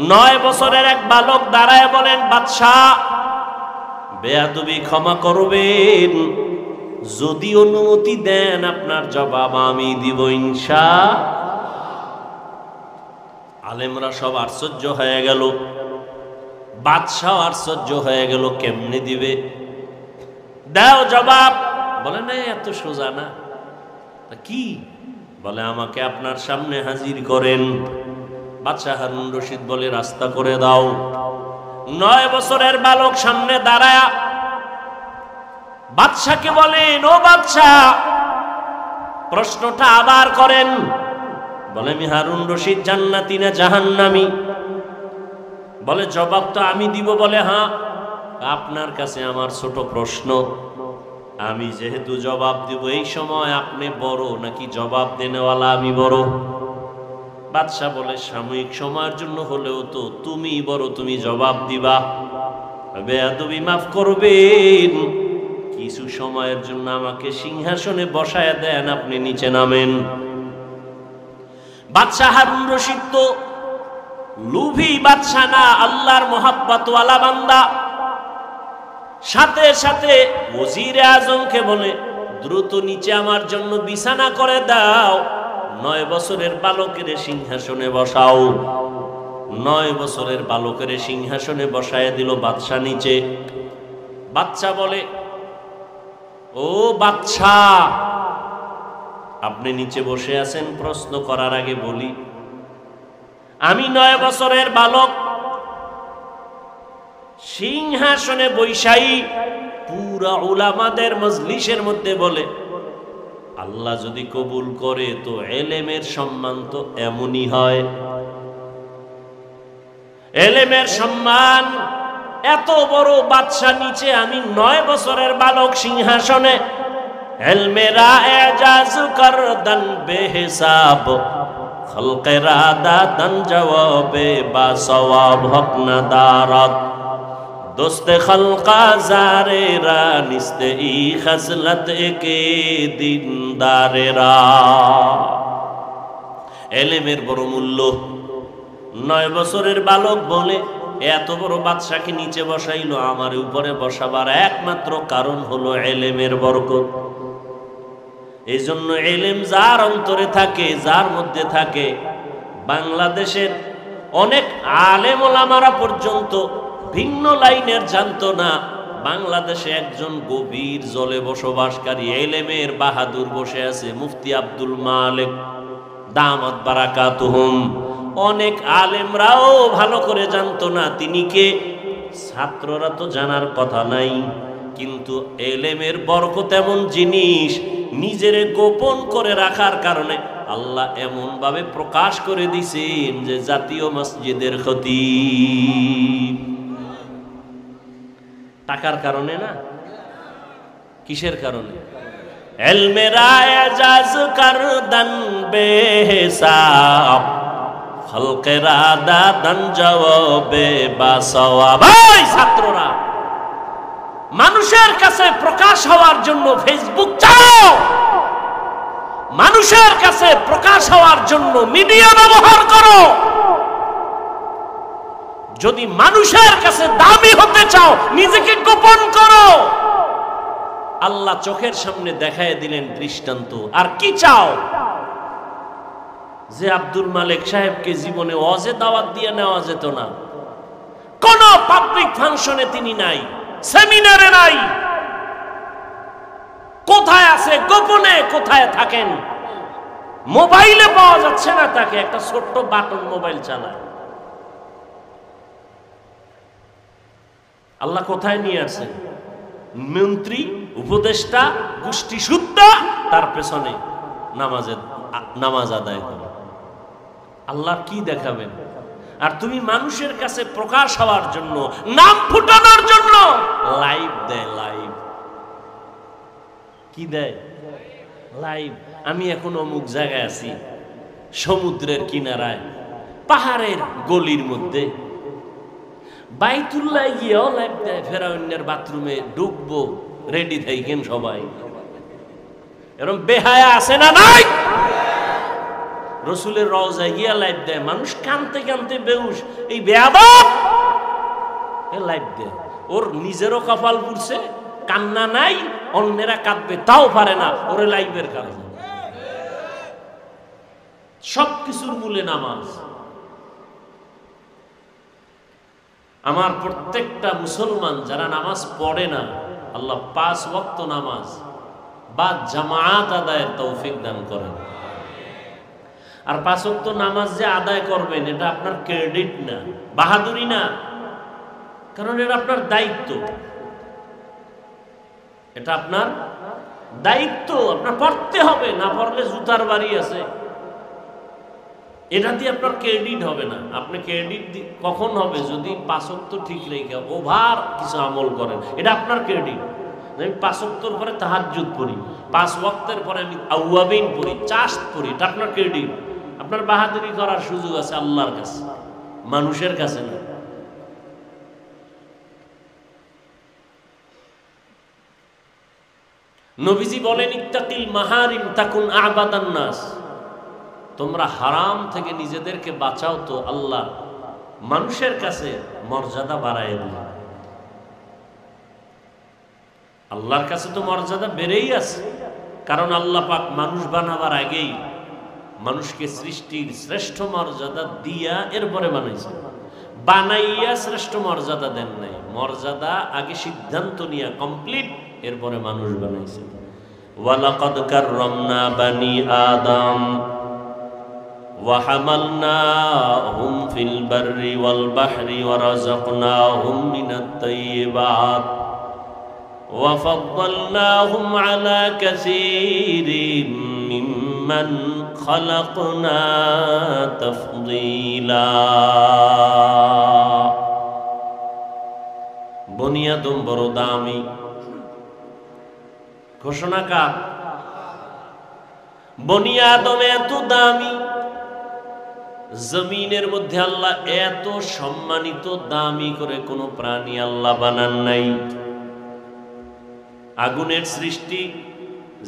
9 বছরের এক বালক দাঁড়ায় বলেন, বাদশাহ বেয়াদবি ক্ষমা করবেন, যদি অনুমতি দেন আপনার জবাব আমি দিব ইনশাআল্লাহ। আলেমরা সব আশ্চর্য হয়ে গেল, বাদশাহ আশ্চর্য হয়ে গেল, কেমনে দিবে, দাও জবাব। বলে না এত সোজা না। কি বলে, আমাকে আপনার সামনে হাজির করেন। বাদশাহ হারুন রশিদ বলে, রাস্তা করে দাও। 9 বছরের বালক সামনে দাঁড়ায়া বাদশাকে বলেন, ও বাদশাহ প্রশ্নটা আবার করেন। বলে, আমি হারুন রশিদ জান্নাতি না জাহান্নামী? বলে, জবাব তো আমি দিব। বলে, হ্যাঁ, আপনার কাছে আমার ছোট প্রশ্ন, আমি যেহেতু জবাব দিব, এই সময় আপনি বড় নাকি জবাব দেনেওয়ালা আমি বড়? বাদশাহ বলে, সাময়িক সময়ের জন্য হলেও তো তুমি বড়, তুমি জবাব দিবা। বেয়াদবি মাফ করবেন, কিছু সময়ের জন্য আমাকে সিংহাসনে বসায় দেন, আপনি নিচে নামেন। বাদশাহ হারুন রশিদ তো লুভি বাদশাহ না, আল্লাহর মোহাব্বতওয়ালা বান্দা। সাথে সাথে ওজিরে আজমকে বলে, দ্রুত নিচে আমার জন্য বিছানা করে দাও, 9 বছরের বালকের সিংহাসনে বসাও। 9 বছরের বালকের সিংহাসনে বসায় দিল বাদশাহ নিচে। বাদশাহ বলে, ও বাদশাহ আপনি নিচে বসে আছেন, প্রশ্ন করার আগে বলি, আমি 9 বছরের বালক সিংহাসনে বৈশাই পুরা উলামাদের মজলিসের মধ্যে বলে, আল্লাহ যদি কবুল করে তো এলেমের সম্মান তো এমনই হয়। এলেমের সম্মান এত বড় বাদশা নিচে, আমি 9 বছরের বালক সিংহাসনে। এলমেরা এজাজ করদান বেহিসাব, খলকেরা দাদান জওয়াবে বা সওয়াব হক না দারাত, দোস্তে খলকা জারেরা নিস্তে ই খসলত একে দিনদারেরা। এলেমের বড় মূল্য। 9 বছরের বালক বলে, এত বড় বাদশাকে নিচে বসাইলো, আমার উপরে বসাবার একমাত্র কারণ হলো এলেমের বরকত। এই জন্য এলেম যার অন্তরে থাকে, যার মধ্যে থাকে, বাংলাদেশের অনেক আলেম ওলামারা পর্যন্ত ভিন্ন লাইনের জানতো না। বাংলাদেশে একজন গভীর জলে বসবাসকারী এলেমের বাহাদুর বসে আছে, মুফতি আব্দুল মালিক দামাত বারাকাতুহুম। অনেক আলেমরাও ভালো করে জানতো না তিনি কে, ছাত্ররা তো জানার কথা নাই। কিন্তু এলেমের বরকত এমন জিনিস, নিজের গোপন করে রাখার কারণে আল্লাহ এমন ভাবে প্রকাশ করে দিছেন যে জাতীয় মসজিদের খতিব। টাকার কারণে না, কিসের কারণে? এলমেরা এজাজ করদান বেহিসাব, খলকেরা দাদান জওয়াবে বা সওয়াব। ভাই ছাত্ররা, মানুষের কাছে প্রকাশ হওয়ার জন্য ফেসবুক চালাও, মানুষের কাছে প্রকাশ হওয়ার জন্য মিডিয়া ব্যবহার করো। যদি মানুষের কাছে দামি হতে চাও, নিজেকে গোপন করো। আল্লাহ চোখের সামনে দেখায় দিলেন দৃষ্টান্ত। আর কি চাও? যে আব্দুল মালিক সাহেবকে জীবনে ওয়াজে দাওয়াত দিয়ে নেওয়া যেত না, কোন পাবলিক ফাংশনে তিনি নাই, সেমিনারে নাই, কোথায় আছে গোপনে, কোথায় থাকেন, মোবাইলে পাওয়া যাচ্ছে না তাকে, একটা ছোট্ট বাটন মোবাইল চালায়। আল্লাহ কোথায় নিয়ে আসেন? মন্ত্রী, উপদেষ্টা, গোষ্ঠী সুদ্ধা, তার পেছনে নামাজ আদায় করে। আল্লাহ কি দেখাবেন? আর তুমি মানুষের কাছে প্রকাশ হওয়ার জন্য, নাম ফুটানোর জন্য লাইভ দেয়। লাইভ কি দেয়? লাইভ। আমি এখন অমুক জায়গায় আছি, সমুদ্রের কিনারায়, পাহাড়ের গলির মধ্যে, বাইতুল্লাহ গিয়েও লাইভ দেয়। ফেরাউনের বাথরুমে ঢুকবো, রেডি থাকেন সবাই। এরকম বেহায়া আছে না নাই? রসুলের রওজায় গিয়া লাইভ দেয়, মানুষ কানতে কানতে বেহুশ, এই বেয়াদব লাইভ দেয়। ওর নিজেরও কপাল পুড়ছে, কান্না নাই, অন্যেরা কাঁদবে তাও পারে না, ওরে লাইভের কারণে। সবকিছুর মূলে নামাজ। আমার প্রত্যেকটা মুসলমান যারা নামাজ পড়ে না, আল্লাহ 5 ওয়াক্ত নামাজ বা জামাত আদায়ের তৌফিক দান করেন। আর 5 ওয়াক্ত নামাজ যে আদায় করবেন, এটা আপনার ক্রেডিট না, বাহাদুরি না, কারণ এটা আপনার দায়িত্ব। এটা আপনার দায়িত্ব, আপনার পড়তে হবে, না পড়লে জুতার বাড়ি আছে। এটা দিয়ে আপনার ক্রেডিট হবে না। আপনি ক্রেডিট কখন হবে? যদি 5 ওয়াক্ত ঠিক রেখে ওভার কিছু আমল করেন, এটা আপনার ক্রেডিট। আমি 5 ওয়াক্তের পরে তাহাজ্জুদ পড়ি, 5 ওয়াক্তের পরে আমি আউয়াবিন পড়ি, চাশত পড়ি, এটা আপনার ক্রেডিট। আপনার বাহাদুরি করার সুযোগ আছে আল্লাহর কাছে, মানুষের কাছে না। নবীজি বলেন, ইত্তাকিল মাহারিম তাকুন আবাদান নাস। তোমরা হারাম থেকে নিজেদেরকে বাঁচাও তো আল্লাহ মানুষের কাছে মর্যাদা বাড়ায় দিবে। আল্লাহর কাছে তো মর্যাদা বেড়েই আছে, কারণ আল্লাহ পাক মানুষ বানাবার আগেই মানুষকে সৃষ্টির শ্রেষ্ঠ মর্যাদা দিয়া এরপরে বানাইছে। বানাইয়া শ্রেষ্ঠ মর্যাদা দেন নাই, মর্যাদা আগে সিদ্ধান্ত নিয়ে কমপ্লিট, এরপরে মানুষ বানাইছে। ওয়ালাকাদ কাররামনা বানি আদম ওয়া হামালনাহুম ফিল বাররি ওয়াল বাহরি ওয়া রাযাকনাহুম মিনাত তাইয়্যিবাত ওয়া ফাদ্দালনাহুম আলা কাসীরিম মিম্মান খালাকনা তাফদীলা। বনি আদম বড় দামি। ঘোষণা কার? বনি আদম এত দামি, জমিনের মধ্যে আল্লাহ এত সম্মানিত দামি করে কোন প্রাণী আল্লাহ বানান নাই। আগুনের সৃষ্টি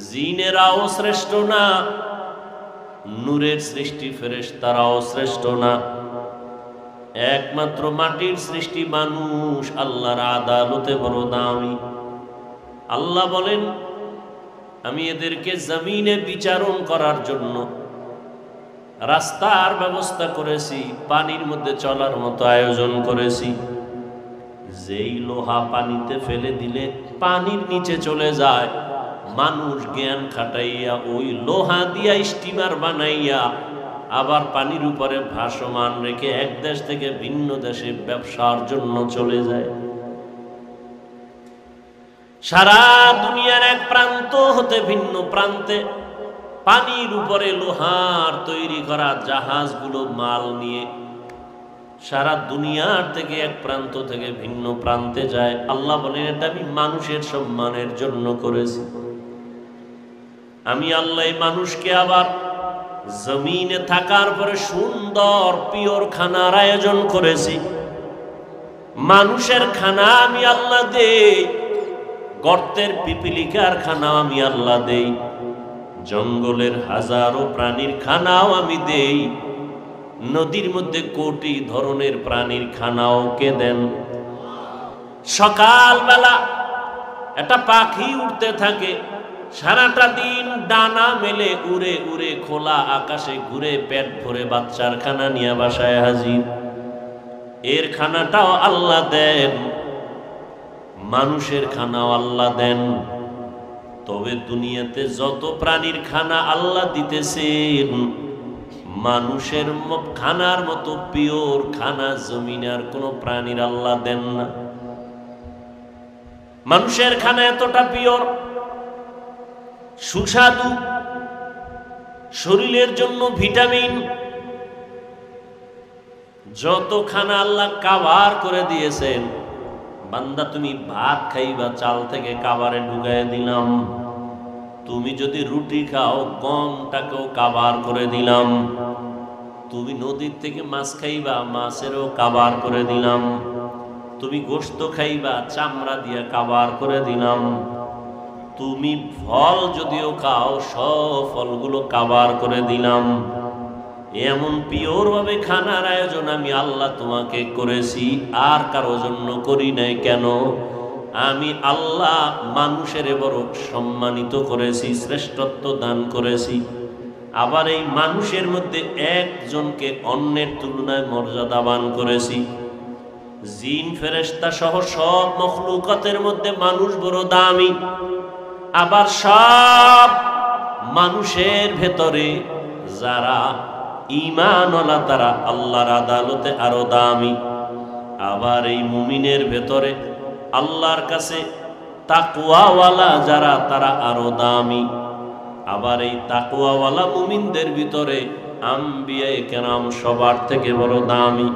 জিনেরাও শ্রেষ্ঠ না, নূরের সৃষ্টি ফেরেশতারাও শ্রেষ্ঠ না, একমাত্র মাটির সৃষ্টি মানুষ আল্লাহর আদালতে বড় দামি। আল্লাহ বলেন, আমি এদেরকে জমিনে বিচারণ করার জন্য রাস্তার ব্যবস্থা করেছি, পানির মধ্যে চলার মতো আয়োজন করেছি। যেই লোহা পানিতে ফেলে দিলে পানির নিচে চলে যায়, মানুষ জ্ঞান খাটাইয়া ওই লোহা দিয়া স্টিমার বানাইয়া আবার পানির উপরে ভাসমান রেখে এক দেশ থেকে ভিন্ন দেশে ব্যবসার জন্য চলে যায়। সারা দুনিয়ার এক প্রান্ত হতে ভিন্ন প্রান্তে পানির উপরে লোহার তৈরি করা জাহাজগুলো মাল নিয়ে সারা দুনিয়ার থেকে এক প্রান্ত থেকে ভিন্ন প্রান্তে যায়। আল্লাহ বলেন, এটা আমি মানুষের সম্মানের জন্য করেছি। আমি আল্লাহ মানুষকে আবার জমিনে থাকার পরে সুন্দর পিওর খানার আয়োজন করেছি। মানুষের খানা আমি আল্লাহ দেই, গর্তের পিপিলিকার খানাও আমি আল্লাহ দেই, জঙ্গলের হাজারো প্রাণীর খানাও আমি দেই, নদীর মধ্যে কোটি ধরনের প্রাণীর খানাও কে দেন। সকালবেলা একটা পাখি উড়তে থাকে, সারাটা দিন ডানা মেলে উড়ে উড়ে খোলা আকাশে ঘুরে পেট ভরে বাচ্চার খানা নিয়ে বাসায় হাজির। এর খানাটাও আল্লাহ দেন, মানুষের খানাও আল্লাহ দেন। তবে দুনিয়াতে যত প্রাণীর খানা আল্লাহ দিতেছেন, মানুষের খানার মতো পিওর খানা জমিনে আর কোনো প্রাণীর আল্লাহ দেন না। মানুষের খানা এতটা পিওর, সুস্বাদু, শরীরের জন্য ভিটামিন, যত খানা আল্লাহ কাভার করে দিয়েছেন। বান্দা তুমি ভাত খাইবা, চাল থেকে কাভারে ঢুকাই দিলাম। তুমি যদি রুটি খাও, গমটাকেও কাভার করে দিলাম। তুমি নদীর থেকে মাছ খাইবা, মাছেরও কাভার করে দিলাম। তুমি গোশত খাইবা, চামড়া দিয়ে কাভার করে দিলাম। তুমি ফল যদিও খাও, সব ফলগুলো কাভার করে দিলাম। এমন পিওর ভাবে খানার আয়োজন আমি আল্লাহ তোমাকে করেছি, আর কারো জন্য করি নাই। কেন? আমি আল্লাহ মানুষের বড় সম্মানিত করেছি, শ্রেষ্ঠত্ব দান করেছি। আবার এই মানুষের মধ্যে একজনকে অন্যের তুলনায় মর্যাদাবান করেছি। জিন ফেরেশতা সহ সব মখলুকাতের মধ্যে মানুষ বড় দামি। আবার সব মানুষের ভেতরে যারা ঈমানওয়ালা তারা আল্লাহর আদালতে আরো দামি। আবার এই মুমিনের ভেতরে আল্লাহর কাছে তাকওয়াওয়ালা যারা তারা আরো দামি। আবার এই তাকওয়াওয়ালা মুমিনদের ভিতরে আম্বিয়ায়ে কেরাম সবার থেকে বড় দামি।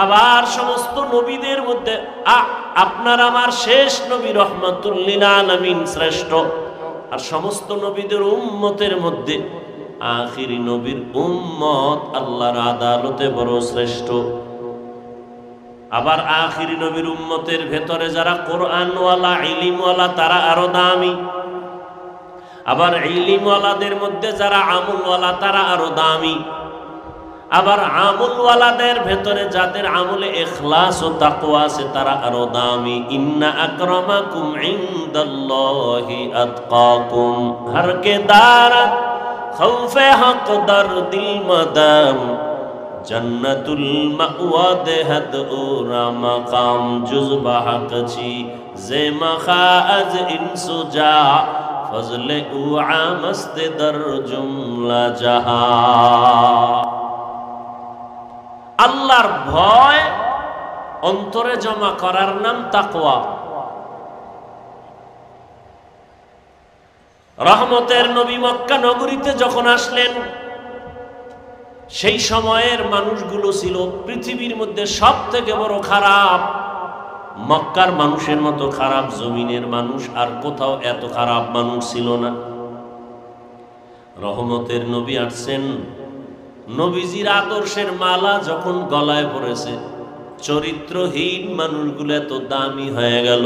আবার সমস্ত নবীদের মধ্যে আপনার আমার শেষ নবী রহমাতুল লিল আলামিন শ্রেষ্ঠ। আর সমস্ত নবীদের উম্মতের মধ্যে আখিরি নবীর উম্মত আল্লাহর আদালতে বড় শ্রেষ্ঠ। আবার আখিরি নবীর উম্মতের ভেতরে যারা কোরআনওয়ালা ইলমওয়ালা তারা আরো দামি। আবার ইলমওয়ালাদের মধ্যে যারা আমলওয়ালা তারা আরো দামি। আবার আমলওয়ালাদের ভেতরে যাদের আমলে ইখলাস ও তাকওয়া আছে তারা আরো দামি। ইন্না আকরামাকুম ইনদাল্লাহি আতকাকুম, হর কে দারাত খৌফে হক দরদিল মাদাম, জন্নতুল মাওয়া দেহদ ওরা মাকাম জুজবা হকছি জে মখাজ ইনসুজা ফজলে উ আমস্ত দর জুমলা জাহা। আল্লাহর ভয় অন্তরে জমা করার নাম তাকওয়া। রহমতের নবী মক্কা নগরীতে যখন আসলেন, সেই সময়ের মানুষগুলো ছিল পৃথিবীর মধ্যে সব থেকে বড় খারাপ। মক্কার মানুষের মতো খারাপ জমিনের মানুষ আর কোথাও এত খারাপ মানুষ ছিল না। রহমতের নবী আসছেন, নবীজির আদর্শের মালা যখন গলায় পড়েছে, চরিত্রহীন মানুষগুলো এত দামি হয়ে গেল।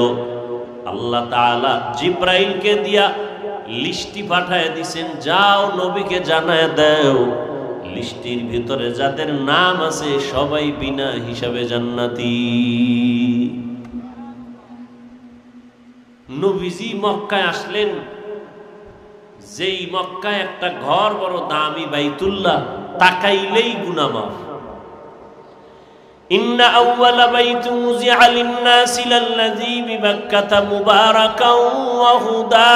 আল্লাহ তাআলা জিব্রাইলকে দিয়া লিস্টি পাঠায় দিছেন, যাও নবীকে জানায় দাও লিস্টির ভিতরে যাদের নাম আছে সবাই বিনা হিসাবে জান্নাতি। নবীজি মক্কায় আসলেন, যেই মক্কায় একটা ঘর বড় দামি বাইতুল্লাহ, তাকাইলেই গুনাহ মাফ। ইন্না আউওয়ালা বাইতুন মুযিআ লিন-নাসি লাল্লাযী বিবাক্কাতা মুবারাকাও ওয়া হুদা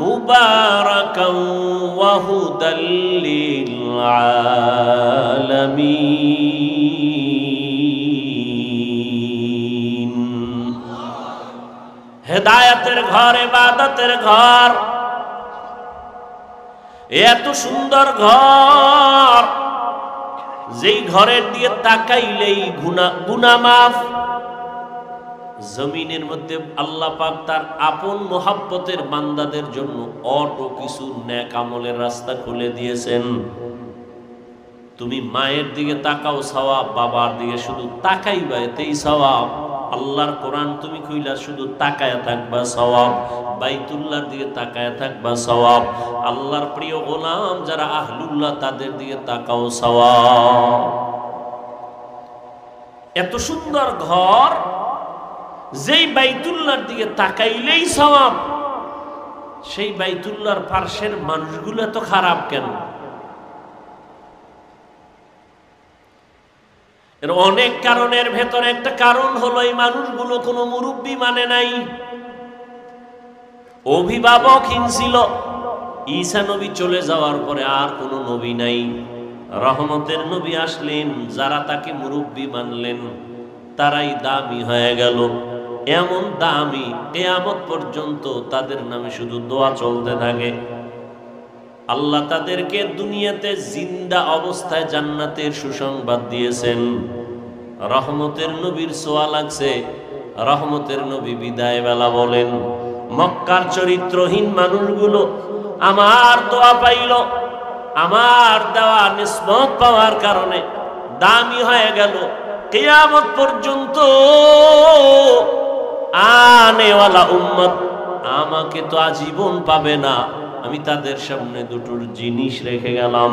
মুবারাকাও ওয়া হুদাল লিল আলামিন। হেদায়েতের ঘর, ইবাদতের ঘর, এত সুন্দর ঘর, যেই ঘরের দিয়ে তাকাইলেই গুনাহ মাফ। জমিনের মধ্যে আল্লাহ পাক তার আপন মোহাব্বতের বান্দাদের জন্য অটো কিছু নেক আমলের রাস্তা খুলে দিয়েছেন। তুমি মায়ের দিকে তাকাও সওয়াব, বাবার দিকে শুধু তাকাইবা এতেই সওয়াব। আল্লাহর কোরআন তুমি কইলা শুধু তাকায়া থাকবা সওয়াব, বাইতুল্লাহর দিকে তাকায়া থাকবা সওয়াব। আল্লাহর প্রিয় গোলাম যারা আহলুল্লাহ তাদের দিকে তাকাও সওয়াব। এত সুন্দর ঘর, যেই বাইতুল্লাহর দিকে তাকাইলেই সওয়াব, সেই বাইতুল্লাহর পার্শ্বের মানুষগুলো এত খারাপ কেন? এর অনেক কারণের ভেতরে একটা কারণ হলো এই মানুষগুলো কোনো মুরব্বী মানে নাই, অভিভাবকহীন ছিল। ঈসা নবী চলে যাওয়ার পরে আর কোনো নবী নাই। রহমতের নবী আসলেন, যারা তাকে মুরব্বী মানলেন তারাই দামি হয়ে গেল। এমন দামি কিয়ামত পর্যন্ত তাদের নামে শুধু দোয়া চলতে থাকে। আল্লাহ তাদেরকে দুনিয়াতে জিন্দা অবস্থায় জান্নাতের সুসংবাদ দিয়েছেন। রহমতের নবীর ছোঁয়া লাগছে, রহমতের নবী বিদায় বেলা বলেন, মক্কার চরিত্রহীন মানুষগুলো আমার দোয়া পাইল, আমার দেওয়া নিসবত পাওয়ার কারণে দামি হয়ে গেল। কিয়ামত পর্যন্ত আনেওয়ালা উম্মত আমাকে তো আজীবন পাবে না। আমি তাদের সামনে দুটোর জিনিস রেখে গেলাম,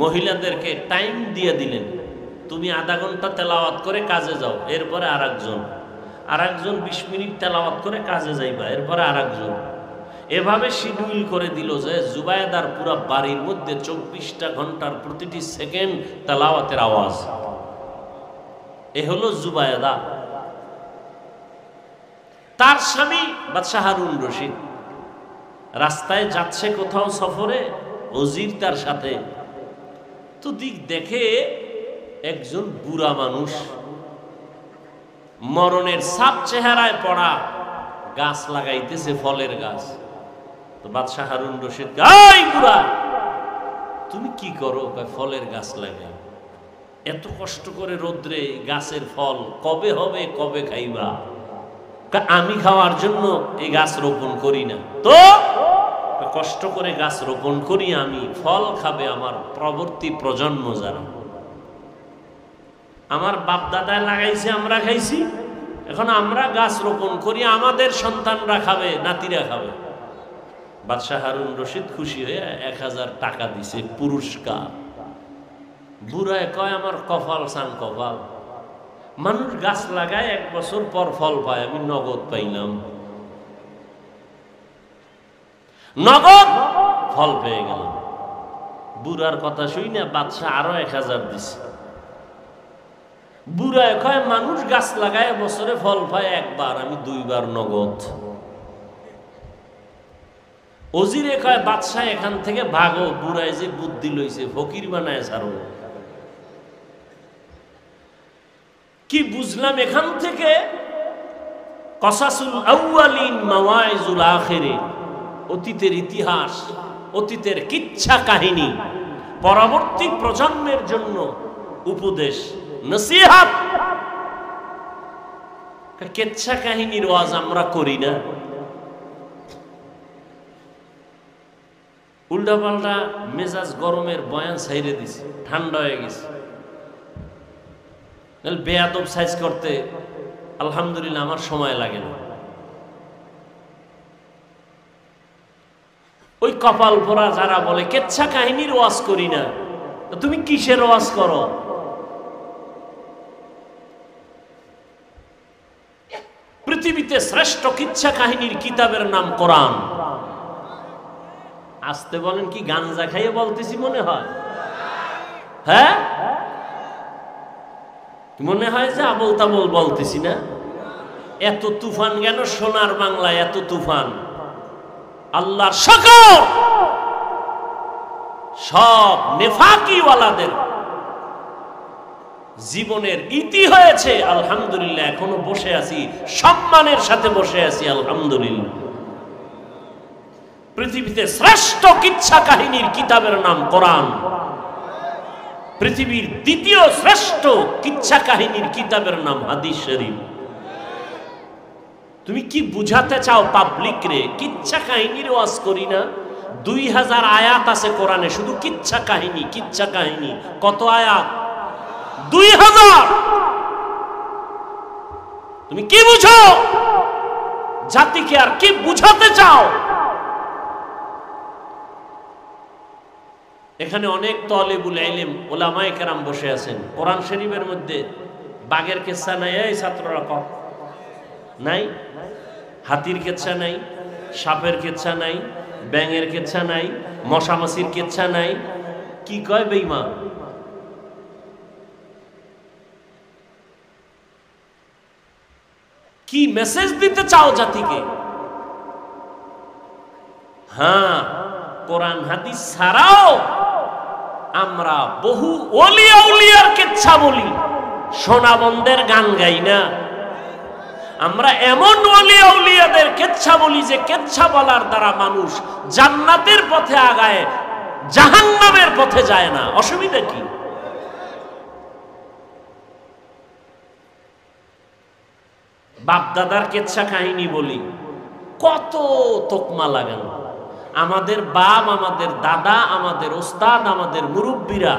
মহিলাদেরকে টাইম দিয়ে দিলেন, তুমি আধা ঘন্টা তেলাওয়াত করে কাজে যাও, এরপরে আরেকজন 20 মিনিট তেলাওয়াত করে কাজে যাইবা, এরপরে আরেকজন। এভাবে শিডিউল করে দিল যে জুবায়দার পুরা বাড়ির মধ্যে 24টা ঘন্টার প্রতিটি সেকেন্ড তেলাওয়াতের আওয়াজ। এ হলো জুবায়দা। তার স্বামী বাদশাহ হারুন রশিদ রাস্তায় যাচ্ছে কোথাও সফরে, ওজির তার সাথে। তো দিক দেখে একজন বুড়া মানুষ মরণের সাপ চেহারায় পড়া গাছ লাগাইতেছে, ফলের গাছ। তো বাদশাহ হারুন রশিদ, এই বুড়া তুমি কি করো? ফলের গাছ লাগাই। এত কষ্ট করে রোদ্রে গাছের ফল কবে হবে, কবে খাইবা? আমি খাওয়ার জন্য এই গাছ রোপণ করি না, তো কষ্ট করে গাছ রোপণ করি আমি, ফল খাবে আমার পরবর্তী প্রজন্ম যারা। আমার বাপ দাদায় লাগাইছে, আমরা খাইছি, এখন আমরা গাছ রোপণ করি, আমাদের সন্তানরা খাবে, নাতিরা খাবে। বাদশাহ হারুন রশিদ খুশি হয়ে 1000 টাকা দিছে পুরস্কার। বুড়ায় কয়, আমার কপাল সান কপাল, মানুষ গাছ লাগায় 1 বছর পর ফল পায়, আমি নগদ পাইলাম, নগদ ফল পেয়ে গেলাম। বুড়ার কথা শুই না বাদশাহ আরো 1000 দিছে। বুড়ায় কয়, মানুষ গাছ লাগায় বছরে ফল পায় একবার, আমি 2 বার নগদ। ওজিরে কয়, বাদশাহ এখান থেকে ভাগো, বুড়ায় যে বুদ্ধি লইছে, ফকির বানায় ছাড়ো। কি বুঝলাম এখান থেকে? কসাসুল আউয়ালিন মাওয়াইজুল আখিরিন, অতীতের ইতিহাস, অতীতের কিচ্ছা কাহিনী পরবর্তী প্রজন্মের জন্য উপদেশ, নসিহত। কিচ্ছা কাহিনীর ওয়াজ আমরা করি না, উল্টা পাল্টা মেজাজ গরমের বয়ান ছাইরে দিছি, ঠান্ডা হয়ে গেছে। বেয়াদব সাইজ করতে আলহামদুলিল্লাহ আমার সময় লাগে না। ওই কপাল পোড়া যারা বলে কেচ্ছা কাহিনীর ওয়াজ করি না, তুমি কিসের ওয়াজ করো? পৃথিবীতে শ্রেষ্ঠ কিচ্ছা কাহিনীর কিতাবের নাম কোরআন। আসতে বলেন, কি গাঞ্জা খাইয়ে বলতেছি মনে হয়? হ্যাঁ, মনে হয় যে আবল তাবল বলতেছি না? এত তুফান কেন সোনার বাংলায়? এত তুফান আল্লাহর শকর, সব নেফাকিওয়ালাদের জীবনের ইতি হয়েছে। আলহামদুলিল্লাহ, এখনো বসে আছি, সম্মানের সাথে বসে আছি, আলহামদুলিল্লাহ। পৃথিবীতে শ্রেষ্ঠ কিচ্ছা কাহিনীর কিতাবের নাম কোরআন। পৃথিবীর দ্বিতীয় শ্রেষ্ঠ কিচ্ছা কাহিনীর কিতাবের নাম হাদিস শরীফ। তুমি কি বুঝাতে চাও পাবলিক রে? কিচ্ছা কাহিনীর ওয়াজ করি না? 2000 আয়াত আছে কোরআনে, শুধু কিচ্ছা কাহিনী, কিচ্ছা কাহিনী। কত আয়াত? 2000। তুমি কি বুঝো? জাতিকে আর কি বুঝাতে চাও? এখানে অনেক তালিবুল ইলম উলামায়ে কেরাম বসে আছেন। কোরআন শরীফের মধ্যে বাঘের কিচ্ছা নাই? এই ছাত্ররা কম নাই? হাতির কিচ্ছা নাই, সাপের কিচ্ছা নাই, ব্যাঙের কিচ্ছা নাই, মশামাছির কিচ্ছা নাই? কি কয় বেঈমান? কি মেসেজ দিতে চাও জাতিকে? হ্যাঁ, কোরআন হাদিস ছাড়াও আমরা বহু ওলি আউলিয়ার কিচ্ছা বলি, সোনাবন্দের গান গাই না। আমরা এমন ওলি আউলিয়াদের কিচ্ছা বলি যে কিচ্ছা বলার দ্বারা মানুষ জান্নাতের পথে আগায়, জাহান্নামের পথে যায় না। অসুবিধা কি? বাপ দাদার কিচ্ছা কাহিনী বলি, কত তোকমা লাগানো। আমাদের বাপ, আমাদের দাদা, আমাদের ওস্তাদ, আমাদের মুরব্বীরা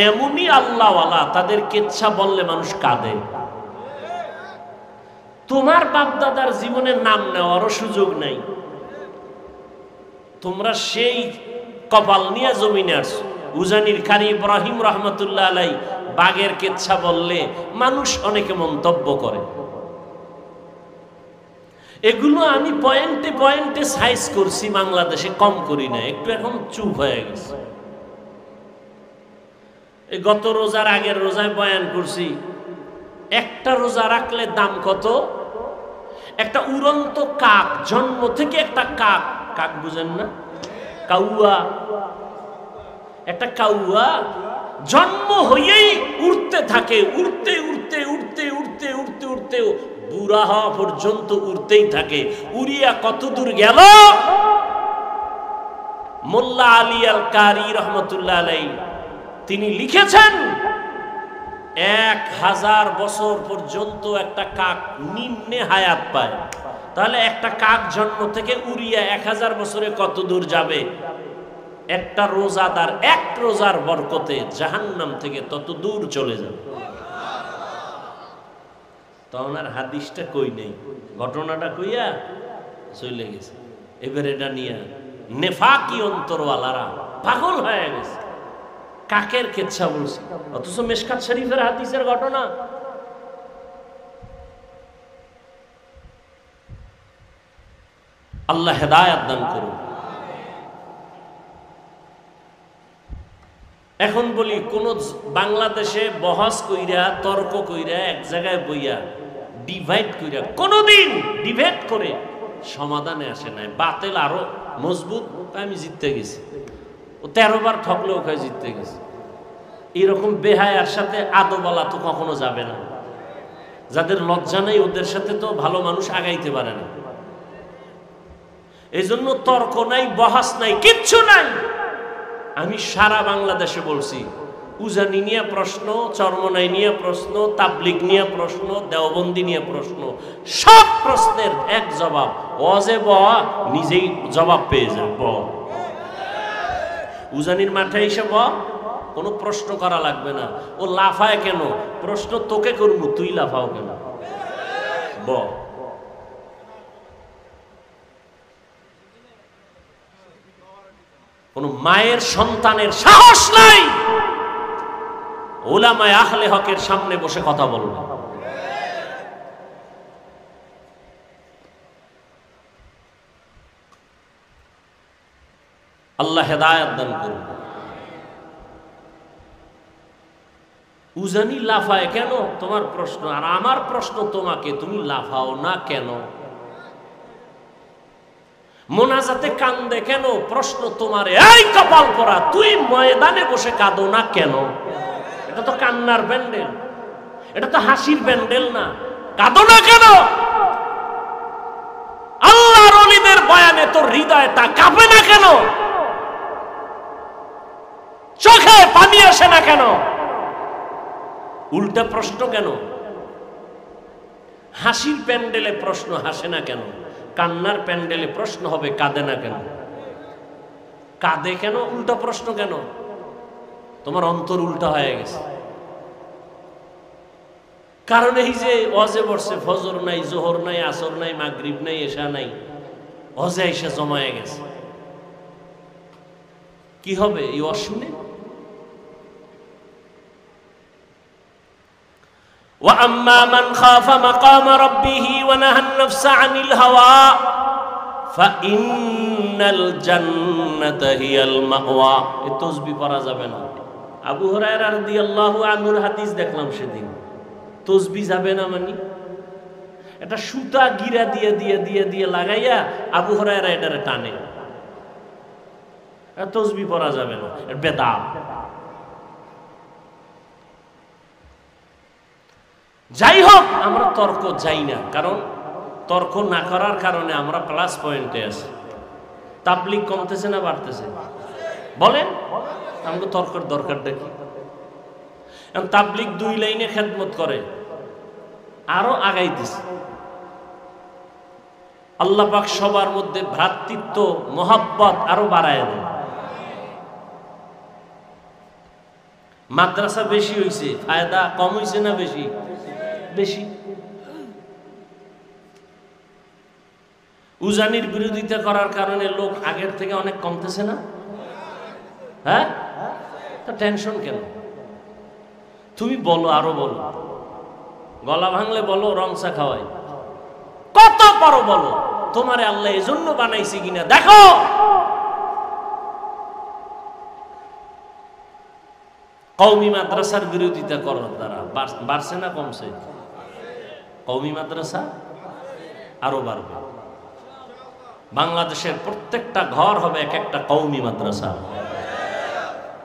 এমনই আল্লাহওয়ালা, তাদের কিচ্ছা বললে মানুষ কাঁদে। তোমার বাপ দাদার জীবনের নাম নেওয়ারও সুযোগ নাই। তোমরা সেই কপাল নিয়ে জমিনে আসছো, উজানির কারি ইব্রাহিম রহমতুল্লাহ আলাই বাঘের কেচ্ছা বললে মানুষ অনেকে মন্তব্য করে, এগুলো আমি পয়েন্টে পয়েন্টে সাইজ করছি, বাংলাদেশে কম করি না, একটু এখন চুপ হয়ে গেছে। এই গত রোজার আগের রোজায় বয়ান করছি, একটা রোজা রাখলে দাম কত। একটা উড়ন্ত কাক, জন্ম থেকে একটা কাক, কাক বুঝেন না, কাউয়া, একটা কাউয়া জন্ম হয়েই উড়তে থাকে, উড়তে উড়তে উড়তে উড়তে উড়তে উড়তে বুড়া হওয়া পর্যন্ত উড়তেই থাকে। উড়িয়া কত দূর গেল, মোল্লা আলী আল কারি রহমতুল্লাহ আলাই তিনি লিখেছেন 1000 বছর পর্যন্ত একটা কাক নিম্নে হায়াত পায়। তাহলে একটা কাক জন্ম থেকে উড়িয়া 1000 বছরে কত দূর যাবে। একটা রোজাদার এক রোজার বরকতে জাহান্নাম থেকে তত দূর চলে যাবে। তখন আর হাদিসটা কই নেই, ঘটনাটা কইয়া চলে গেছে। এবার এটা নিয়ে নেফাকি অন্তরওয়ালারা পাগল হয়ে গেছে, কাকের কেচ্ছা বলছে, অথচ মিশকাত শরীফের হাদিসের ঘটনা। আল্লাহ হেদায়েত দান করুন। এখন বলি, কোন বাংলাদেশে বহস কইরা তর্ক কইরা এক জায়গায় বইয়া ডিভাইড কইরা কোনদিন ডিবেট করে সমাধানে আসে নাই। বাতিল আরো মজবুত, আমি জিততে গেছি, ও 13 বার ঠকলেও ওখানে জিততে গেছে। এরকম বেহায়ার সাথে আদবলা তো কখনো যাবে না। যাদের লজ্জা নেই ওদের সাথে তো ভালো মানুষ আগাইতে পারে না। এই জন্য তর্ক নাই, বহাস নাই, কিচ্ছু নাই। আমি সারা বাংলাদেশে বলছি, উজানি নিয়ে প্রশ্ন, চরমনাই নিয়ে প্রশ্ন, তাবলিগ নিয়ে প্রশ্ন, দেওবন্দি নিয়ে প্রশ্ন, সব প্রশ্নের এক জবাব, ওয়াজে ব নিজেই জবাব পেয়ে যাবে। ব উজানির মাঠে এসে ব, কোনো প্রশ্ন করা লাগবে না। ও লাফায় কেন, প্রশ্ন তোকে করবো, তুই লাফাও কেন। ব কোন মায়ের সন্তানের সাহস নাই উলামায়ে আহলে হকের সামনে বসে কথা বলবে। আল্লাহ হেদায়েত দান করুন। উজানি লাফায় কেন, তোমার প্রশ্ন, আর আমার প্রশ্ন তোমাকে, তুমি লাফাও না কেন। মোনাজাতে কান্দে কেন, প্রশ্ন তোমার, এই কপাল পরা, তুই ময়দানে বসে কাঁদো না কেন। এটা তো কান্নার প্যান্ডেল, এটা তো হাসির প্যান্ডেল না, কাঁদো না কেন। আল্লাহর ওলিদের বয়ানে তোর হৃদয়টা কাঁপে না কেন, চোখে পানি আসে না কেন, উল্টা প্রশ্ন কেন। হাসির প্যান্ডেলে প্রশ্ন হাসে না কেন, কান্নার প্যান্ডেলে প্রশ্ন হবে কাঁদে না কেন। কাঁদে কেন, উল্টা প্রশ্ন কেন। তোমার অন্তর উল্টা হয়ে গেছে। কারণ এই যে ওয়াজে বসছে, ফজর নাই, জোহর নাই, আসর নাই, মাগরিব নাই, এশা নাই, ওয়াজে এসে জমায়ে গেছে। কি হবে এই ওয়াজ শুনে। وَأَمَّا مَنْ خَافَ مَقَامَ رَبِّهِ وَنَهَى النَّفْسَ عَنِ الْهَوَى فَإِنَّ الْجَنَّةَ هِيَ الْمَأْوَى। এই তাসবিহ পড়া যাবে না। আবু হুরায়রা রাদিয়াল্লাহু আনহুর হাদিস দেখলাম সেদিন, তাসবিহ যাবে না মানে এটা সুতা গিরা দিয়ে দিয়ে দিয়ে দিয়ে লাগাইয়া আবু হুরায়রা এটারে টানে। তাসবিহ পড়া যাবে না, এটা বেদাত। যাই হোক, আমরা তর্ক যাই না, কারণ তর্ক না করার কারণে আমরা প্লাস পয়েন্টে আছি। তাবলিগ কমতেছে না বাড়তেছে বলেন, আমাকে তর্কের দরকারটা কি। তাবলিগ 2 লাইনে খেদমত করে, আরো আগাইতেছে। আল্লাহ পাক সবার মধ্যে ভ্রাতৃত্ব মহব্বত আরো বাড়ায় দেয়। মাদ্রাসা বেশি হইছে, ফায়দা কম হইছে না বেশি? বেশি। উজানির বিরোধিতা করার কারণে লোক আগের থেকে অনেক কমতেছে না? হ্যাঁ, তা টেনশন কেন? তুমি বলো, আরো বলো, গলা ভাঙলে বলো রং চা খাওয়াই, কত পারো বলো। তোমারে আল্লাহ এজন্য বানাইছে কিনা দেখো। কওমি মাদ্রাসার বিরোধিতা করার দ্বারা বাড়ছে না কমছে? কওমি মাদ্রাসা আরো বাড়বে। বাংলাদেশের প্রত্যেকটা ঘর হবে এক একটা কওমি মাদ্রাসা।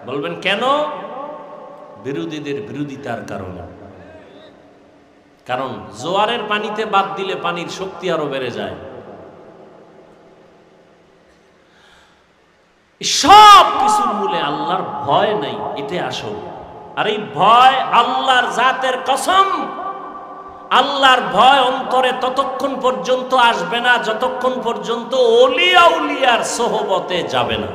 বলবেন কেন? বিরোধীদের বিরোধিতার কারণে। কারণ জোয়ারের পানিতে বাদ দিলে পানির শক্তি আরো বেড়ে যায়। সব কিছুর মূলে আল্লাহর ভয় নাই, এটাই আসল। আর এই ভয় আল্লাহর জাতের কসম, আল্লাহর ভয় অন্তরে ততক্ষণ পর্যন্ত আসবে না যতক্ষণ পর্যন্ত ওলিয়া উলিয়ার সোহবতে যাবে না।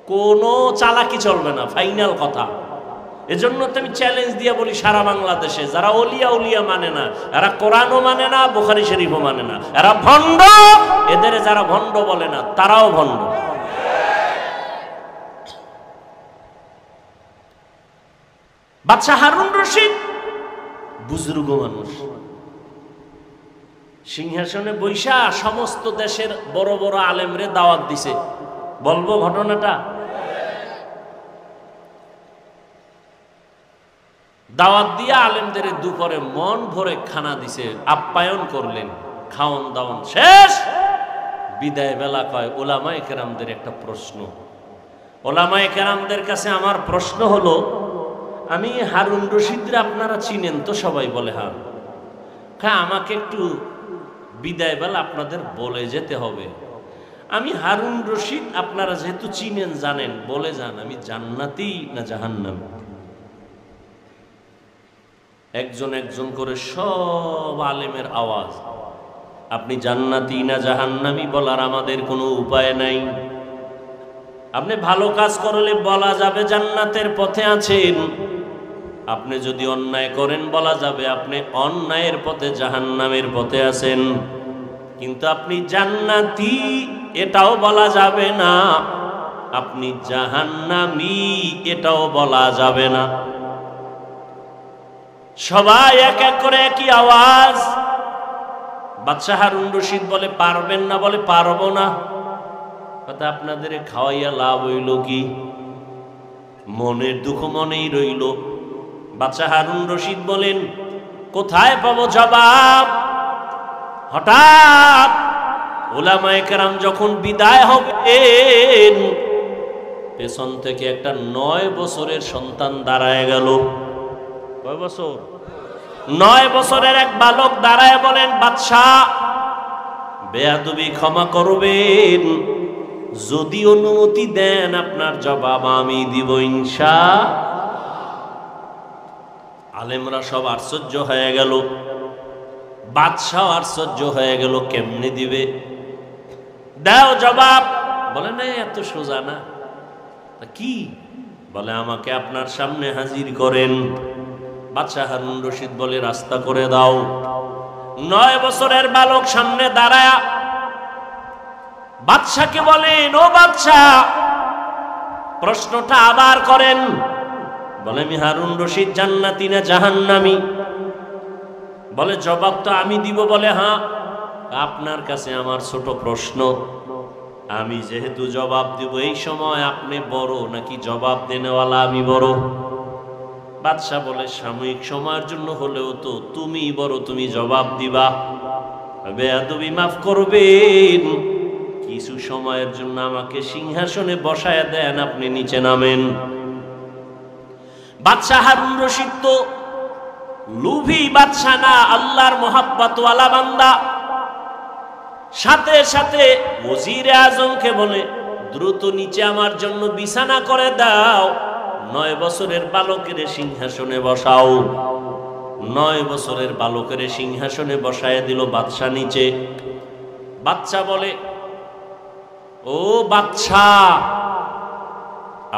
কোনো চালাকি চলবে না, ফাইনাল কথা। এজন্য তো আমি চ্যালেঞ্জ দিয়ে বলি, সারা বাংলাদেশে যারা ওলিয়া উলিয়া মানে না, এরা কোরআনও মানে না, বুখারী শরীফও মানে না, এরা ভণ্ড। এদের যারা ভণ্ড বলে না তারাও ভণ্ড। বাদশা হারুন রশিদ বুজুর্গ মানুষ, সিংহাসনে বৈশা সমস্ত দেশের বড় বড় আলেমরে দাওয়াত দিছে। বলবো ঘটনাটা? দাওয়াত দিয়ে আলেমদের দুপুরে মন ভরে খানা দিছে, আপ্যায়ন করলেন, খাওন দাওয়ান শেষ। বিদায় বেলা কয় ওলামায়ে কেরামদের একটা প্রশ্ন। ওলামায়ে কেরামদের কাছে আমার প্রশ্ন হলো, আমি হারুন রশিদরা আপনারা চিনেন তো? সবাই বলে হ্যাঁ। আমাকে একটু বিদায় বেলা আপনাদের বলে যেতে হবে, আমি হারুন রশিদ আপনারা যেহেতু চিনেন জানেন, বলে যান আমি জান্নাতি না জাহান্নামী। একজন একজন করে সব আলেমের আওয়াজ, আপনি জান্নাতি না জাহান্নামী বলার আমাদের কোনো উপায় নাই। আপনি ভালো কাজ করলে বলা যাবে জান্নাতের পথে আছেন, আপনি যদি অন্যায় করেন বলা যাবে আপনি অন্যায়ের পথে জাহান্নামের পথে আছেন। কিন্তু আপনি জান্নাতি এটাও বলা যাবে না, আপনি জাহান্নামী এটাও বলা যাবে না। সবাই এক এক করে একই আওয়াজ। বাদশা হারুন রশিদ বলে পারবেন না, বলে পারবো না। কথা আপনাদের খাওয়াইয়া লাভ হইল কি? মনের দুঃখ মনেই রইল। বাদশা হারুন রশিদ বলেন কোথায় পাবো জবাব? হঠাৎ উলামায়ে কেরাম যখন বিদায় হবেন, পেছন থেকে একটা 9 বছরের সন্তান দাঁড়ায় গেল। কয় বছর? 9 বছরের এক বালক দাঁড়ায় বলেন, বাদশাহ বেয়াদবি ক্ষমা করবেন, যদি অনুমতি দেন আপনার জবাব আমি দিব ইনশাআল্লাহ। আলেমরা সব আশ্চর্য হয়ে গেল, বাদশাহ আশ্চর্য হয়ে গেল, কেমনে দিবে? দাও জবাব। বলে না এত সোজা না। কি? বলে আমাকে আপনার সামনে হাজির করেন। বাদশা হারুন রশিদ বলে রাস্তা করে দাও। 9 বছরের বালক সামনে দাঁড়ায়া বাদশাকে বলেন, ও বাদশাহ প্রশ্নটা আবার করেন। বলে আমি হারুন রশিদ জান্নাতি না জাহান্নামী? বলে জবাব তো আমি দিব। বলে হ্যাঁ, আপনার কাছে আমার ছোট প্রশ্ন, আমি যেহেতু জবাব দিব এই সময় আপনি বড় নাকি জবাব দেনেওয়ালা আমি বড়? বাদশাহ বলে সাময়িক সময়ের জন্য হলেও তো তুমি বড়, তুমি জবাব দিবা। বেয়াদবি মাফ করবেন, কিছু সময়ের জন্য আমাকে সিংহাসনে বসায় দেন, আপনি নিচে নামেন। বাদশাহ হারুন রশিদ তো লুভি বাদশাহ না, আল্লাহর মোহাব্বতওয়ালা বান্দা। সাথে সাথে ওজিরে আজমকে বলে দ্রুত নিচে আমার জন্য বিছানা করে দাও, 9 বছরের বালকের সিংহাসনে বসাও। 9 বছরের বালকের সিংহাসনে বসায় দিল বাদশাহ নিচে। বাদশাহ বলে, ও বাদশাহ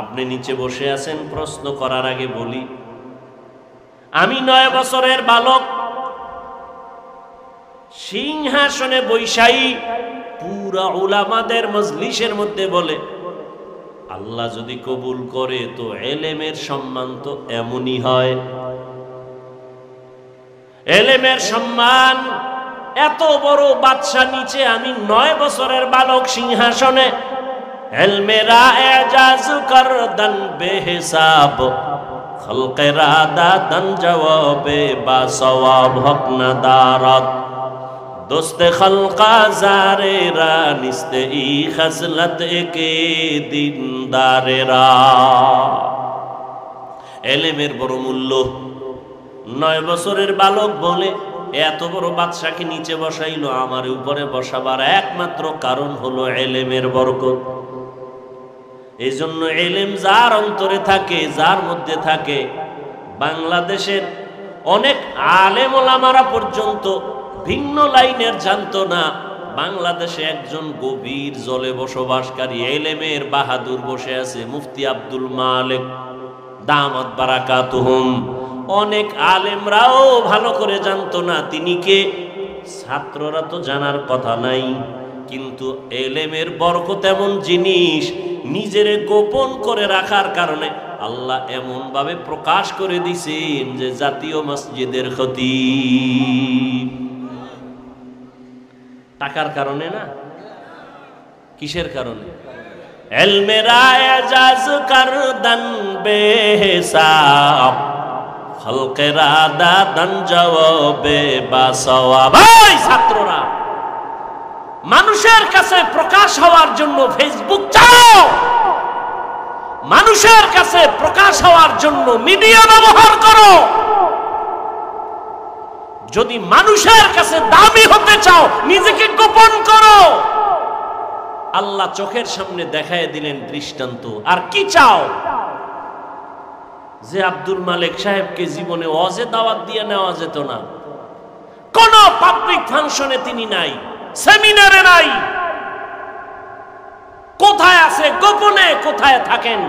আপনি নিচে বসে আছেন, প্রশ্ন করার আগে বলি আমি 9 বছরের বালক, সিংহাসনে বৈশাই পুরা উলামাদের মজলিসের মধ্যে বলে আল্লাহ যদি কবুল করে তো এলেমের সম্মান তো এমনই হয়। এলেমের সম্মান এত বড় বাদশা নিচে আমি 9 বছরের বালক সিংহাসনে এলমেরা এজাজ করদান বেহিসাব খলকেরা দাদান জওয়াবে বা সওয়াব হক না দারাত দোস্তে খলকা জারেরা নিস্তে ই খজলত কে দিনদারেরা। এলেমের বড় মূল্য। 9 বছরের বালক বলে এত বড় বাদশাকে নিচে বসাইলো, আমার উপরে বসাবার একমাত্র কারণ হলো এলেমের বরকত। এই জন্য এলেম যার অন্তরে থাকে, যার মধ্যে থাকে, বাংলাদেশের অনেক আলেম ওলামারা পর্যন্ত ভিন্ন লাইনের জানতো না। বাংলাদেশে একজন গভীর জলে বসবাসকারী এলেমের বাহাদুর বসে আছে, মুফতি আব্দুল মালিক দামাত বারাকাতুহুম। অনেক আলেমরাও ভালো করে জানতো না তিনি কে, ছাত্ররা তো জানার কথা নাই। কিন্তু এলেমের বরকত এমন জিনিস, নিজেরে গোপন করে রাখার কারণে আল্লাহ এমন ভাবে প্রকাশ করে দিছেন যে জাতীয় মসজিদের খতিব। টাকার কারণে না, কিসের কারণে? এলমেরা এজাজ করদান বেহিসাব খলকেরা দাদান জওয়াবে বা সওয়াব। ভাই ছাত্ররা, মানুষের কাছে প্রকাশ হওয়ার জন্য ফেসবুক চালাও, মানুষের কাছে প্রকাশ হওয়ার জন্য মিডিয়া ব্যবহার করো। যদি মানুষের কাছে দামি হতে চাও, নিজেকে গোপন করো। আল্লাহ চোখের সামনে দেখায় দিলেন দৃষ্টান্ত। আর কি চাও? যে আব্দুল মালিক সাহেবকে জীবনে ওয়াজে দাওয়াত দিয়ে নেওয়া যেত না, কোন পাবলিক ফাংশনে তিনি নাই, সেমিনারে নাই, কোথায় আছে গোপনে, কোথায় থাকেন,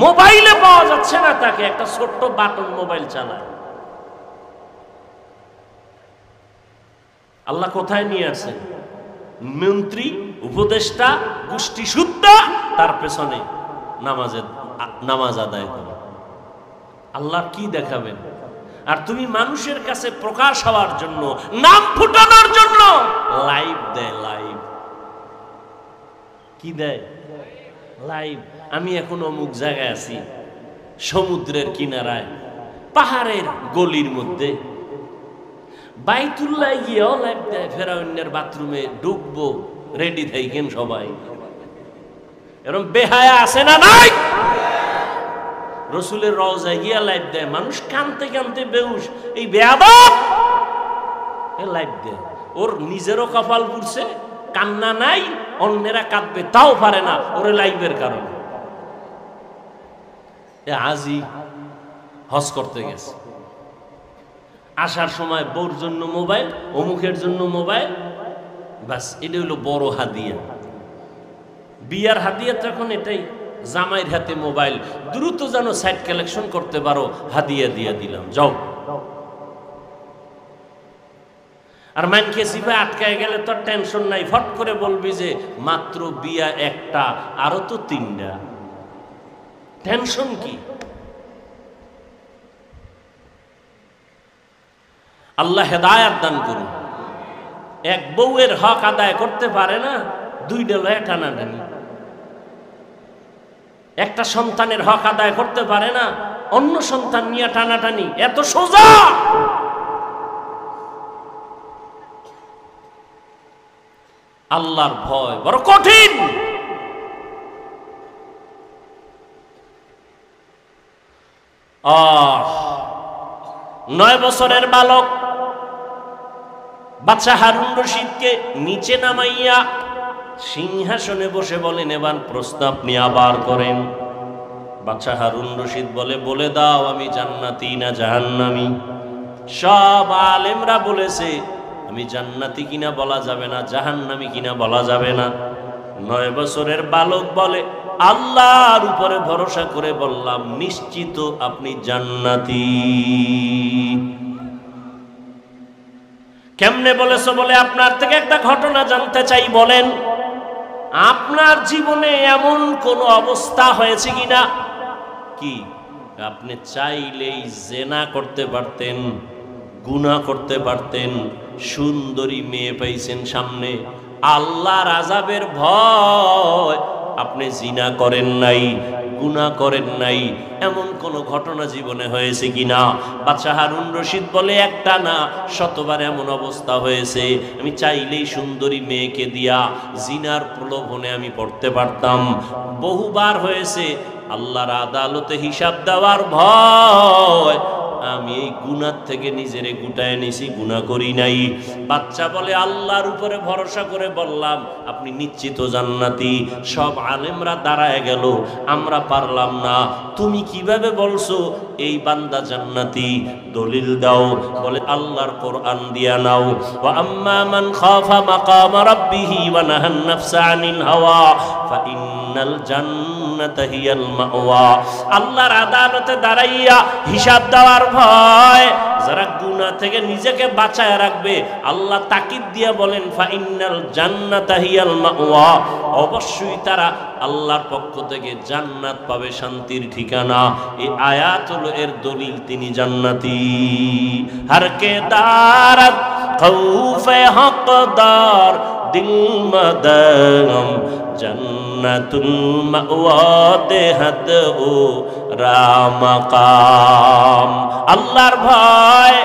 মোবাইলে পাওয়া যাচ্ছে না তাকে, একটা ছোট্ট বাটন মোবাইল চালায়। আল্লাহ কোথায় নিয়ে আসেন? মন্ত্রী, উপদেষ্টা, গোষ্ঠী সুদ্ধা তার পেছনে নামাজ আদায় করে। আল্লাহ কি দেখাবেন? আর তুমি মানুষের কাছে প্রকাশ হওয়ার জন্য, নাম ফুটানোর জন্য লাইভ দেয়। লাইভ কি দেয়? লাইভ। আমি এখন অমুক জায়গায় আছি, সমুদ্রের কিনারায়, পাহাড়ের গলির মধ্যে, বাইতুল্লাহ গিয়েও লাইভ দেয়। ফেরাউনের বাথরুমে ঢুকবো, রেডি থাকেন সবাই। এরকম বেহায়া আছে না নাই? রসুলের রওজায় গিয়া লাইভ দেয়, মানুষ কানতে কানতে বেহুশ। এই বেয়াদব লাইভ দেয়। ওর নিজেরও কপাল পুড়ছে, কান্না নাই, অন্যেরা কাঁদবে তাও পারে না ওরে লাইভের কারণে। আজি হজ করতে গেছে, আসার সময় বউর জন্য মোবাইল, অমুকের জন্য মোবাইল, বাস এটা হলো বড় হাদিয়া। বিয়ার হাদিয়া তখন এটাই, জামাইয়ের হাতে মোবাইল, দ্রুত যেন সাইট কালেকশন করতে পারো, হাদিয়া দিয়ে দিলাম, যাও। আর মানকে সিফা আটকায় গেলে তো টেনশন নাই, ফট করে বলবি যে মাত্র বিয়া একটা, আরো তো 3টা, টেনশন কি? আল্লাহ হেদায়াত দান করুন। এক বউয়ের হক আদায় করতে পারে না, 2টা লয়ে টানাটানি। একটা সন্তানের হক আদায় করতে পারে না, অন্য সন্তান নিয়ে টানাটানি। এত সোজা? আল্লাহর ভয় বড় কঠিন। 9 বছরের বালক বাদশা হারুন রশিদকে নিচে নামাইয়া সিংহাসনে বসে বলেন, এবার প্রশ্ন আপনি আবার করেন। বাদশা হারুন রশিদ বলে দাও আমি জান্নাতি না জাহান্নামী? সব আলেমরা বলেছে আমি জান্নাতি কিনা বলা যাবে না, জাহান্নামী কিনা বলা যাবে না। 9 বছরের বালক বলে, আল্লাহর উপরে ভরসা করে বললাম নিশ্চিত আপনি জান্নাতি। কেমনে বলেছো? বলে আপনার থেকে একটা ঘটনা জানতে চাই, বলেন। আপনার জীবনে এমন কোন অবস্থা হয়েছে কিনা, কি আপনি চাইলেই জেনা করতে পারতেন, গুনাহ করতে পারতেন, সুন্দরী মেয়ে পাইছেন সামনে, আল্লাহর আযাবের ভয় আপনি জিনা করেন নাই, গুনাহ করেন নাই, এমন কোন ঘটনা জীবনে হয়েছে কিনা? বাদশা হারুন রশিদ বলে একটা না, শতবার এমন অবস্থা হয়েছে, আমি চাইলেই সুন্দরী মেয়েকে দিয়া জিনার প্রলোভনে আমি পড়তে পারতাম। বহুবার হয়েছে, আল্লাহর আদালতে হিসাব দেওয়ার ভয় আমি এই গুনাহ থেকে নিজেরে গুটায় নিছি, গুনাহ করি নাই। বাচ্চা বলে আল্লাহর উপরে ভরসা করে বললাম আপনি নিশ্চিত জান্নাতি। সব আলেমরা দাঁড়ায় গেল, আমরা পারলাম না, তুমি কিভাবে বলছো এই বান্দা জান্নাতি? দলিল দাও। বলে আল্লাহর কোরআন দিয়া নাও, ওয়া আম্মা মান খাফা মাকাম রাব্বিহি ওয়া নাহান নাফসা আনিল হাওয়া ফাইন্নাল জান্নাতা হিয়াল মাওয়া। আল্লাহর আদালতে দাঁড়াইয়া হিসাব দেওয়ার ভয় যারা গুনাহ থেকে নিজেকে বাঁচায় রাখবে, আল্লাহ তাকিদ দিয়া বলেন ফাইন্নাল জান্নাতা হিয়াল মাওয়া, অবশ্যই তারা আল্লাহর পক্ষ থেকে জান্নাত পাবে, শান্তির ঠিকানা। এই আয়াত হলো এর দলিল, তিনি জান্নাতি। হর কে দারত খৌফে হকদার দিল মদম জান্নাতুল মাওয়া দেহত ও রামাকাম। আল্লাহর ভয়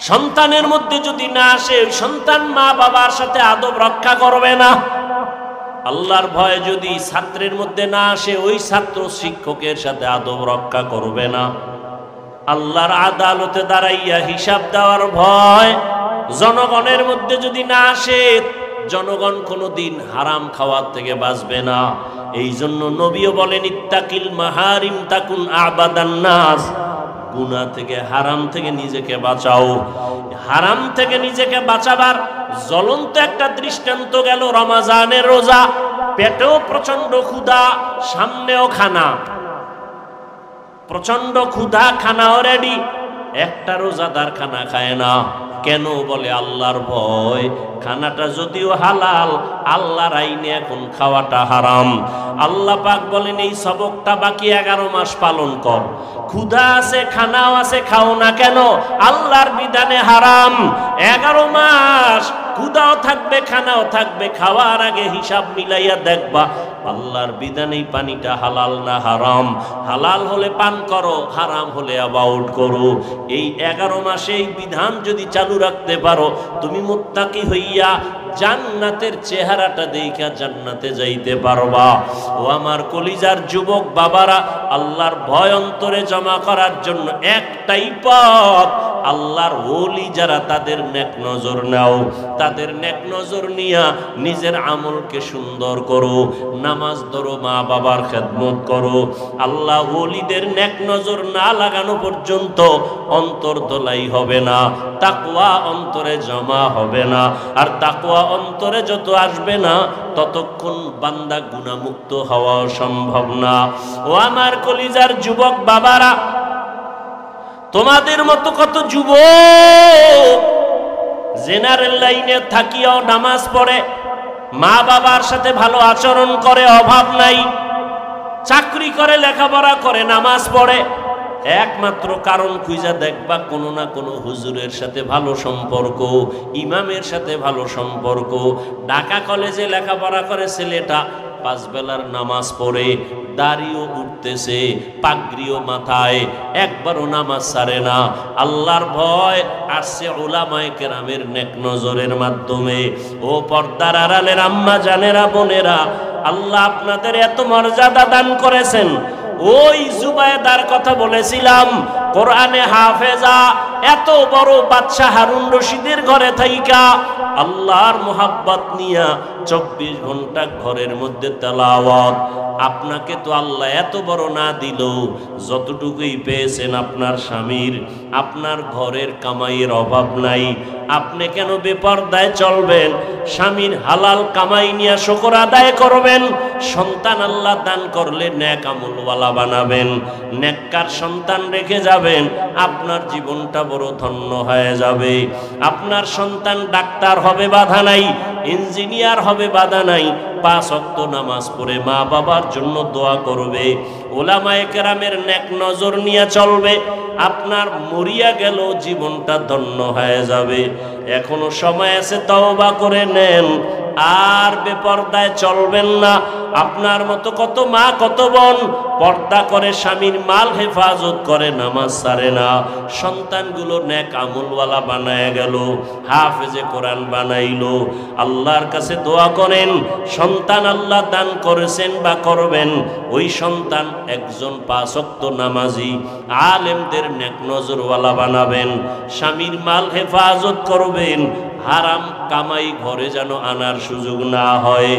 সন্তানের মধ্যে যদি না আসে, ওই সন্তান মা বাবার সাথে আদব রক্ষা করবে না। আল্লাহর ভয় যদি ছাত্রের মধ্যে না আসে, ওই ছাত্র শিক্ষকের সাথে আদব রক্ষা করবে না। আল্লাহর আদালতে দাঁড়াইয়া হিসাব দেওয়ার ভয় জনগণের মধ্যে যদি না আসে, জনগণ কোনোদিন হারাম খাওয়ার থেকে বাঁচবে না। এই জন্য নবীও বলেন ইত্তাকিল মাহারিম তাকুন আবাদান নাস, গুনাহ থেকে হারাম থেকে নিজেকে বাঁচাও। হারাম থেকে নিজেকে বাঁচাবার জ্বলন্ত একটা দৃষ্টান্ত গেল রমজানের রোজা। পেটেও প্রচন্ড ক্ষুধা, সামনেও খানা, প্রচন্ড ক্ষুধা, খানাও রেডি, একটা রোজাদার খানা খায় না। কেন? বলে আল্লাহর ভয়। খানাটা যদিও হালাল, আল্লাহর আইনে এখন খাওয়াটা হারাম। আল্লাহ পাক বলেন এই সবকটা বাকি 11 মাস পালন কর। ক্ষুধা আছে, খানাও আছে, খাও না কেন? আল্লাহর বিধানে হারাম। 11 মাস ক্ষুধাও থাকবে, খানাও থাকবে, খাওয়ার আগে হিসাব মিলাইয়া দেখবা আল্লাহর বিধানে পানিটা হালাল না হারাম। হালাল হলে পান করো, হারাম হলে অ্যাবাউট করো। এই 11 মাসে এই বিধান যদি চালু রাখতে পারো, তুমি মুত্তাকি হইয়া জান্নাতের চেহারাটা দেখা জান্নাতে যাইতে পারবা। ও আমার কলিজার যুবক বাবারা, আল্লাহর ভয় অন্তরে জমা করার জন্য একটাই পথ, আল্লাহর ওলি যারা তাদের নেক নজর নাও। তাদের নেক নজর নিয়া নিজের আমলকে সুন্দর করো, নামাজ ধরো, মা বাবার খেদমত করো। আল্লাহ ওলিদের নেক নজর না লাগানো পর্যন্ত অন্তর দোলাই হবে না, তাকওয়া অন্তরে জমা হবে না। আর তাকওয়া অন্তরে যত আসবে না, ততক্ষণ বান্দা গুনাহমুক্ত হওয়া সম্ভব না। ও আমার কলিজার যুবক বাবারা, তোমাদের মতো কত যুবক জেনারেল লাইনে থাকিয়াও নামাজ পড়ে, মা বাবার সাথে ভালো আচরণ করে, অভাব নাই, চাকরি করে, লেখাপড়া করে, নামাজ পড়ে। একমাত্র কারণ খুঁজা দেখবা কোনো না কোনো হুজুরের সাথে ভালো সম্পর্ক, ইমামের সাথে ভালো সম্পর্ক। ঢাকা কলেজে লেখাপড়া করে ছেলেটা, 5 বেলার নামাজ পড়ে, দাড়িও উঠতেছে, পাগড়িও মাথায়, একবারও নামাজ ছাড়ে না। আল্লাহর ভয় আসছে উলামায়ে কেরামের নেক নজরের মাধ্যমে। ও পর্দার আড়ালের আম্মা জানেরা, বোনেরা, আল্লাহ আপনাদের এত মর্যাদা দান করেছেন। ওই জুবায়দার কথা বলেছিলাম, কোরআনে হাফেজা, এত বড় বাদশা হারুন রশিদের ঘরে থাইকা আল্লাহর মোহাব্বত নিয়া 24 ঘন্টা ঘরের মধ্যে তেলাওয়াত। আপনাকে তো আল্লাহ এত বড় না দিল, যতটুকুই পেয়েছেন আপনার স্বামীর, আপনার ঘরের কামাইয়ের অভাব নাই। আপনি কেন বেপরদায় চলবেন? স্বামীর হালাল কামাই নিয়ে শুকর আদায় করবেন। সন্তান আল্লাহ দান করলে নেক আমলওয়ালা বানাবেন, নেককার সন্তান রেখে যাবেন, আপনার জীবনটা বড় ধন্য হয়ে যাবে। আপনার সন্তান ডাক্তার হবে বাধা নাই, ইঞ্জিনিয়ার হবে বাধা নাই, 5 ওয়াক্ত নামাজ পড়ে মা বাবার জন্য দোয়া করবে, উলামায়ে কেরামের নেক নজর নিয়ে চলবে, আপনার মরিয়া গেল জীবনটা ধন্য হয়ে যাবে। এখনো সময় আছে, তওবা করে নেন, আর বেপরদায় চলবেন না। আপনার মতো কত মা কত বোন পর্দা করে, স্বামীর মাল হেফাজত করে, নামাজ ছাড়ে না, সন্তানগুলো নেক আমলওয়ালা বানায় গেল, হাফেজে কোরআন বানাইলো। আল্লাহর কাছে দোয়া করেন, সন্তান আল্লাহ দান করেছেন বা করবেন, ওই সন্তান একজন 5 ওয়াক্ত নামাজি আলেমদের নেক নজরওয়ালা বানাবেন, স্বামীর মাল হেফাজত করবেন, হারাম কামাই ঘরে যেন আনার সুযোগ না হয়।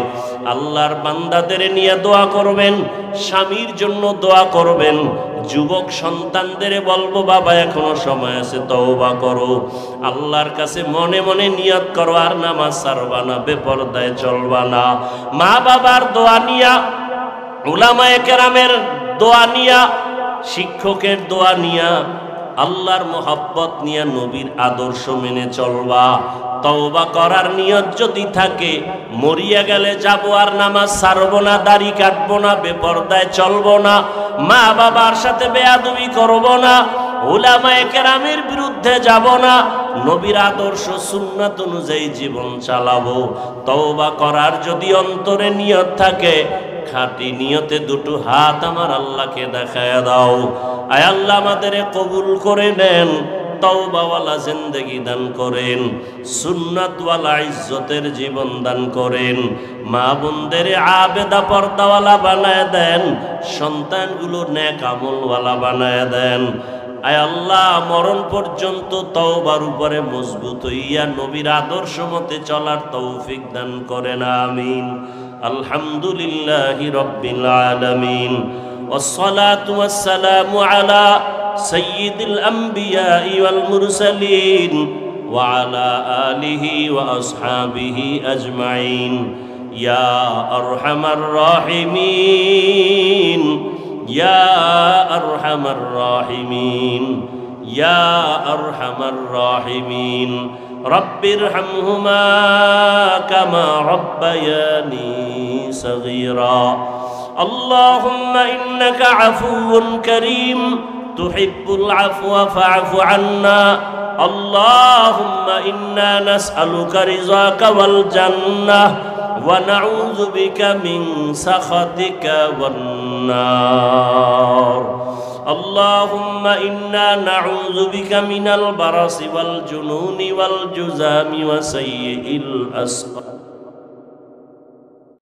আল্লাহর বান্দাদের নিয়ে দোয়া করবেন, স্বামীর জন্য দোয়া করবেন। যুবক সন্তানদের বলবো, বাবা এখনো সময় আছে, তওবা করো, আল্লাহর কাছে মনে মনে নিয়ত করো, আর নামাজ ছাড়বা না, বেপরদায় চলবা না। মা বাবার দোয়া নিয়া, উলামায়ে কেরামের দোয়া নিয়া, শিক্ষকের দোয়া নিয়া, আল্লাহর মোহাব্বত নিয়ে, নবীর আদর্শ মেনে চলবা। তওবা করার নিয়ত যদি থাকে, মরিয়া গেলে যাবো আর নামাজ ছাড়বো না, দাড়ি কাটবো না, বেপরদায় চলবো না, মা বাবার সাথে বেয়াদবি করবো না, উলামায়ে কেরামের বিরুদ্ধে যাব না, নবীর আদর্শ সুন্নাত অনুযায়ী জীবন চালাবো। তওবা করার যদি অন্তরে নিয়ত থাকে, খাঁটি নিয়তে দুটো হাত আমার আল্লাহকে দেখায় দাও। আয় আল্লাহ আমাদের কবুল করে নেন, তওবাওয়ালা জিন্দেগি দান করেন, সুন্নাতওয়ালা ইজ্জতের জীবন দান করেন, মা বোনদের আবেদা পর্দাওয়ালা বানায় দেন, সন্তানগুলো নেক আমলওয়ালা বানায় দেন। আয় আল্লাহ মরণ পর্যন্ত তওবার উপরে মজবুত হইয়া নবীর আদর্শ মতে চলার তৌফিক দান করেন, আমিন। আলহামদুলিল্লাহি রাব্বিল আলামিন, والصلاة والسلام على سيد الأنبياء والمرسلين وعلى آله وأصحابه أجمعين يا أرحم الراحمين يا أرحم الراحمين يا أرحم الراحمين رب ارحمهما كما ربياني صغيرا اللهم إنك عفو كريم تحب العفو فاعف عنا اللهم إنا نسألك رضاك والجنة ونعوذ بك من سخطك والنار اللهم إنا نعوذ بك من البرص والجنون والجذام وسيء الأسقام